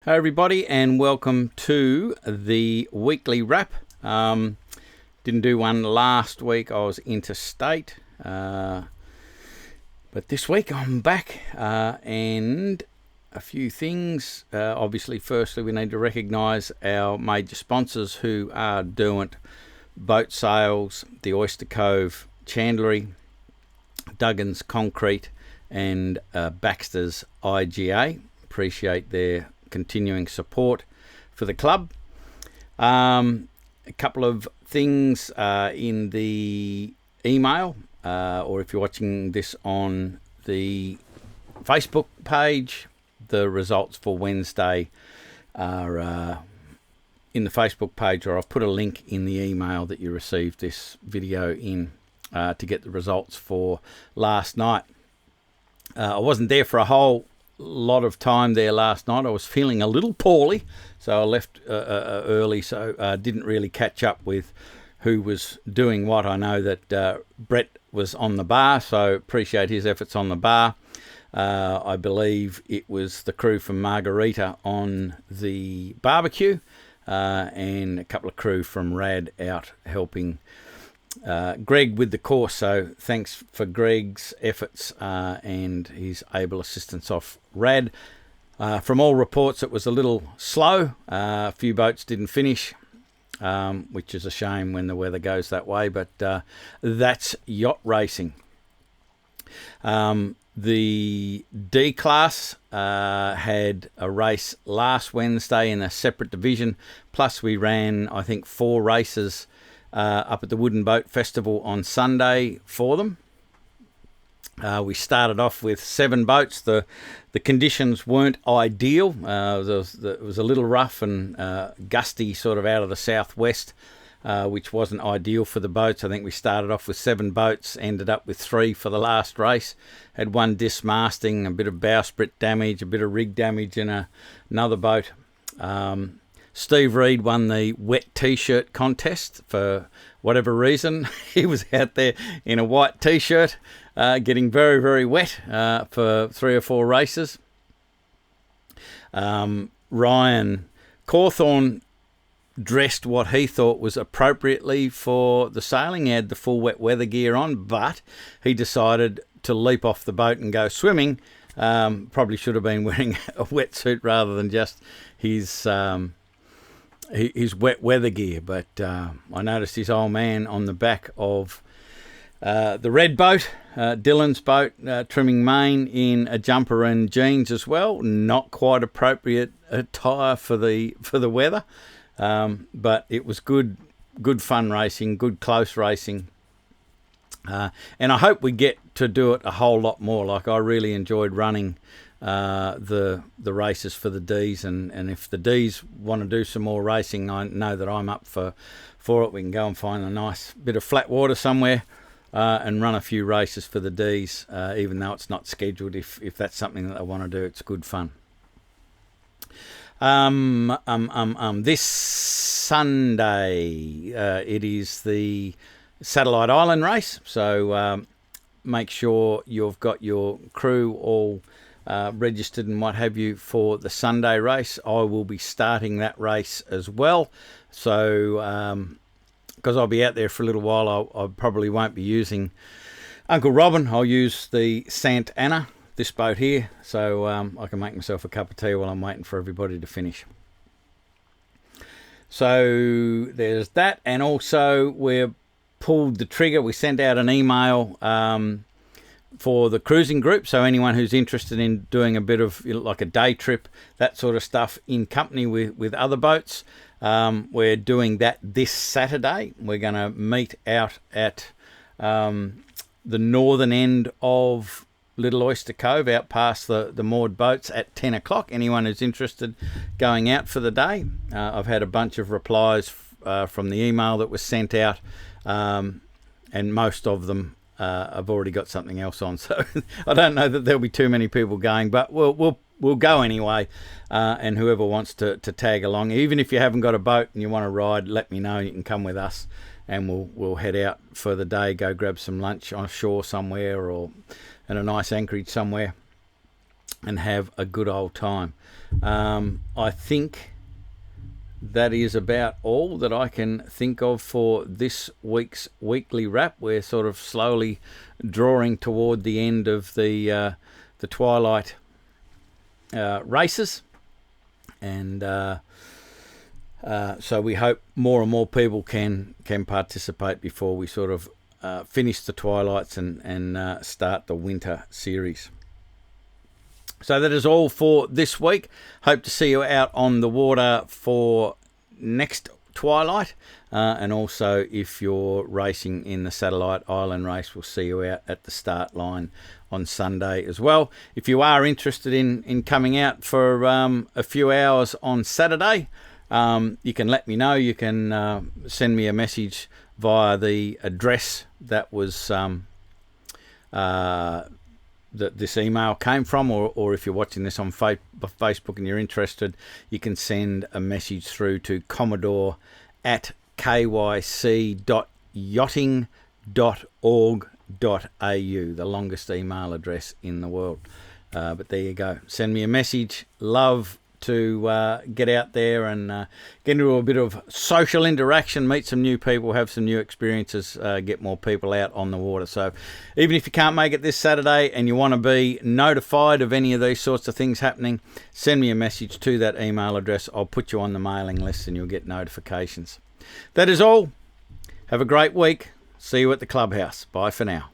Hey everybody, and welcome to the weekly wrap. Didn't do one last week, I was interstate, but this week I'm back, and a few things. Obviously, firstly we need to recognise our major sponsors, who are Derwent Boat Sales, the Oyster Cove Chandlery, Duggan's Concrete, and Baxter's IGA. Appreciate their continuing support for the club. A couple of things in the email, or if you're watching this on the Facebook page, the results for Wednesday are in the Facebook page, or I'll put a link in the email that you received this video in to get the results for last night. I wasn't there for a whole lot of time there last night. I was feeling a little poorly, so I left early, so didn't really catch up with who was doing what. I know that Brett was on the bar, so appreciate his efforts on the bar. I believe it was the crew from Margarita on the barbecue, and a couple of crew from Rad out helping Greg with the course. So thanks for Greg's efforts and his able assistance off Rad. From all reports, it was a little slow. A few boats didn't finish, which is a shame when the weather goes that way, but that's yacht racing. The D class had a race last Wednesday in a separate division, plus we ran, I think, 4 races up at the Wooden Boat Festival on Sunday for them. We started off with 7 boats. The conditions weren't ideal. It was a little rough and gusty sort of out of the southwest, which wasn't ideal for the boats. I think we started off with 7 boats, ended up with 3 for the last race. Had 1 dismasting, a bit of bowsprit damage, a bit of rig damage in another boat. Steve Reed won the wet t-shirt contest for whatever reason. He was out there in a white t-shirt, getting very, very wet for 3 or 4 races. Ryan Cawthorne dressed what he thought was appropriately for the sailing. He had the full wet weather gear on, but he decided to leap off the boat and go swimming. Probably should have been wearing a wetsuit rather than just his wet weather gear, but I noticed his old man on the back of the red boat, Dylan's boat, trimming main in a jumper and jeans as well. Not quite appropriate attire for the weather, but it was good fun racing, good close racing, and I hope we get to do it a whole lot more. Like, I really enjoyed running the races for the Ds, and if the Ds want to do some more racing, I know that I'm up for it. We can go and find a nice bit of flat water somewhere and run a few races for the Ds, even though it's not scheduled. If that's something that they want to do, it's good fun. This Sunday it is the Satellite Island race, so make sure you've got your crew all registered and what have you for the Sunday race. I will be starting that race as well, so because I'll be out there for a little while, I probably won't be using Uncle Robin. I'll use the Santa Ana, this boat here, so I can make myself a cup of tea while I'm waiting for everybody to finish. So there's that, and also we've pulled the trigger. We sent out an email for the cruising group, so anyone who's interested in doing a bit of, like, a day trip, that sort of stuff in company with other boats, we're doing that this Saturday. We're going to meet out at the northern end of Little Oyster Cove, out past the moored boats, at 10 o'clock. Anyone who's interested going out for the day. I've had a bunch of replies from the email that was sent out, and most of them I've already got something else on, so I don't know that there'll be too many people going, but we'll go anyway, and whoever wants to tag along, even if you haven't got a boat and you want to ride, let me know. You can come with us, and we'll head out for the day, go grab some lunch on shore somewhere, or in a nice anchorage somewhere, and have a good old time. I think that is about all that I can think of for this week's weekly wrap. We're sort of slowly drawing toward the end of the twilight races, and so we hope more and more people can participate before we sort of finish the twilights and start the winter series. So that is all for this week. Hope to see you out on the water for next twilight. And also, if you're racing in the Satellite Island race, we'll see you out at the start line on Sunday as well. If you are interested in coming out for a few hours on Saturday, you can let me know. You can send me a message via the address that was that this email came from, or if you're watching this on Facebook and you're interested, you can send a message through to commodore@kyc.yachting.org.au, the longest email address in the world. But there you go. Send me a message. Love to get out there and get into a bit of social interaction, meet some new people, have some new experiences, get more people out on the water. So even if you can't make it this Saturday and you want to be notified of any of these sorts of things happening, send me a message to that email address. I'll put you on the mailing list and you'll get notifications. That is all. Have a great week. See you at the clubhouse. Bye for now.